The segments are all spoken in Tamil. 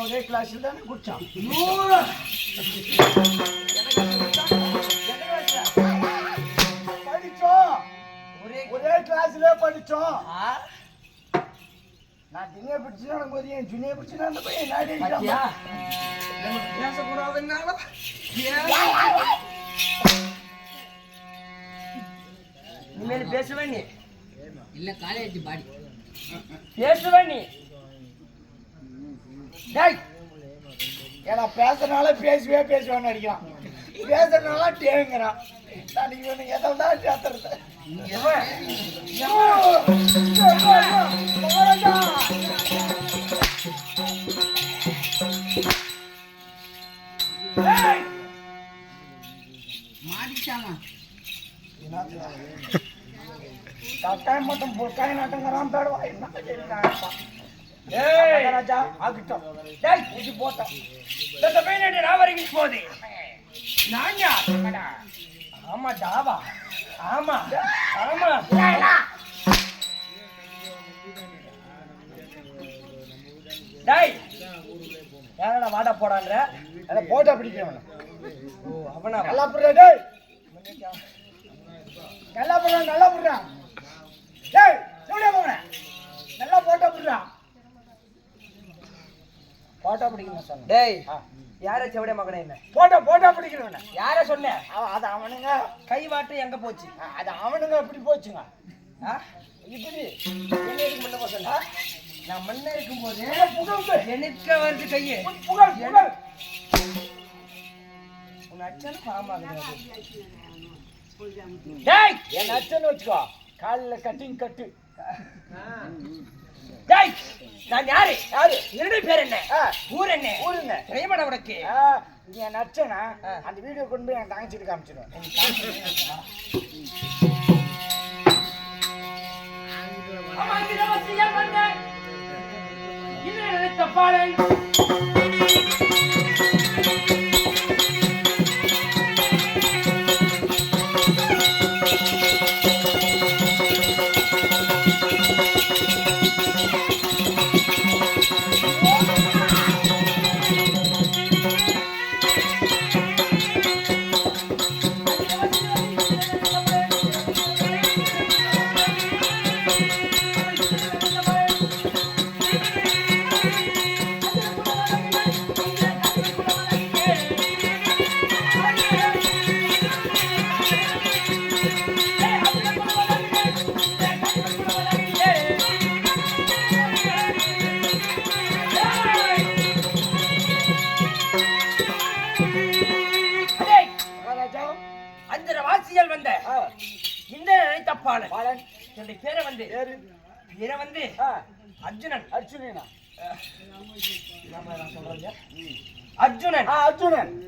ஒரே கிளாஸ்ல தானே குடிச்சான். படிச்சோம், ஒரே கிளாஸ்ல படிச்சோம். நான் தினிய பிடிச்சுனா போது என் ஜுனிய பிடிச்சுனா அந்த பையன் நாடி பேசக்கூடாதுன்னால இனிமேல் பேசுவேன் நீ இல்ல காலேஜ் பாடி பேசுவேன் நீ. ஏன்னா பேசுறதுனால பேசுவேன்னு அடிக்கிறான், பேசுறதுனால டேங்கிறான். இவனு எதான் சேர்த்துறது கட்டாயம் மட்டும் பொற்காய நாட்டங்கிறான். பேடுவா என்ன ராஜா ஆகிட்டோம் போட்டோம் போது ஆமா டாவா ஆமா ஆமா யாரடா வாடா போடான்ற போட்டா பிடிக்கிறவன அவனா நல்லா புடுறா டேய் நல்லா புடுறா நல்லா புடுறா டேய் சொல்லியா போறேன் நல்லா போட்டா புடுறா போட்டோ பிடிக்கணும் சொன்ன. டேய் யார செவடே மகனே என்ன போட்டோ பிடிக்கிறவன யார சொன்ன? அது அவனுங்க கை வாட்டு எங்க போச்சு? அது அவனுங்க இப்படி போச்சுங்க. இப்படி என்ன இருக்கு முன்ன சொன்னா நான் மண்ண இருக்கும் போது எனக்கு வருது கையே உன் அச்சன் பாமா டேய் என் அச்சன் வச்சுக்கோ காலில் கட்டிங் கட்டு. டேய் நான் யாரு என்னுடைய பேர் என்ன ஊர் என்ன திரையமட உனக்கு என் நச்சனா அந்த வீடியோ கொண்டு போய் என் தங்கச்சிட்டு காமிச்சிடுவேன்.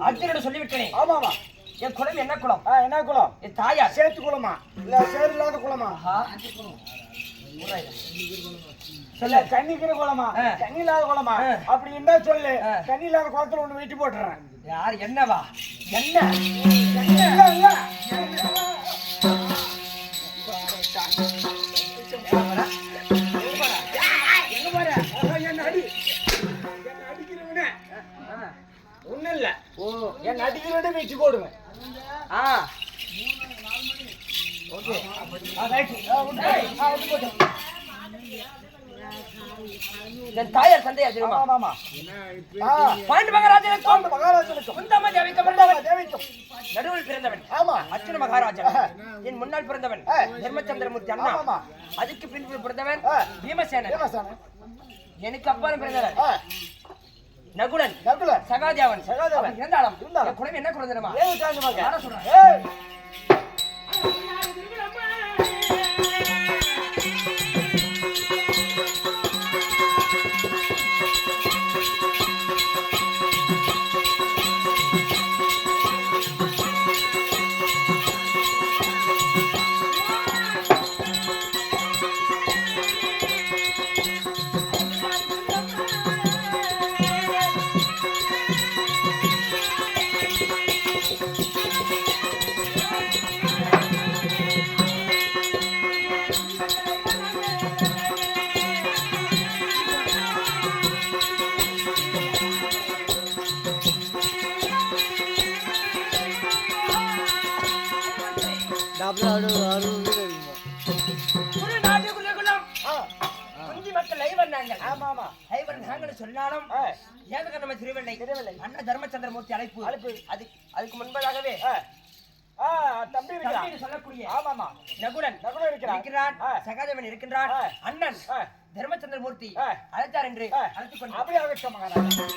அர்ஜுனன் சொல்லிவிட்டேன். ஆமாமா என் குலம் என்ன குலம்? என்ன குலம்? என் தாயார் சேத்து குலமா இல்ல சேர் இல்லாத குலமா? சொல்ல கன்னிக்கிற குலமா கன்னி இல்லாத குலமா? அப்படி இருந்தா சொல்லு, கன்னி இல்லாத குளத்துல ஒண்ணு வெட்டி போட்டுறேன். யார் என்னவா? என்ன ஒண்ணு இல்ல, என் அடிக்கிறோட வெட்டி போடுவேன். என் தாயார் சந்தையா தெரியுமா? பாண்டு மகாராஜனுக்கும் நடுவில் பிறந்தவன் அர்ஜுன மகாராஜன். என் முன்னால் பிறந்தவன் தர்மச்சந்திரமூர்த்தி அண்ணா. அதுக்கு பின்பு பிறந்தவன் பீமசேனன். எனக்கு அப்பாலும் பிறந்தவன் நகுலன் சகாதேவன். இருந்தாலும் குழந்தை என்ன குழந்தைமா சொல்றேன். சொன்னாலும் அண்ணா தர்மச்சந்திரமூர்த்தி அழைப்பு அதுக்கு முன்பதாகவே தம்பி சொல்லக்கூடிய நகுலன் இருக்கிறான், சகாதேவன் இருக்கின்றான், அண்ணன் தர்மச்சந்திரமூர்த்தி அழைத்தார் என்று அழைத்துக் கொண்டு அப்படியே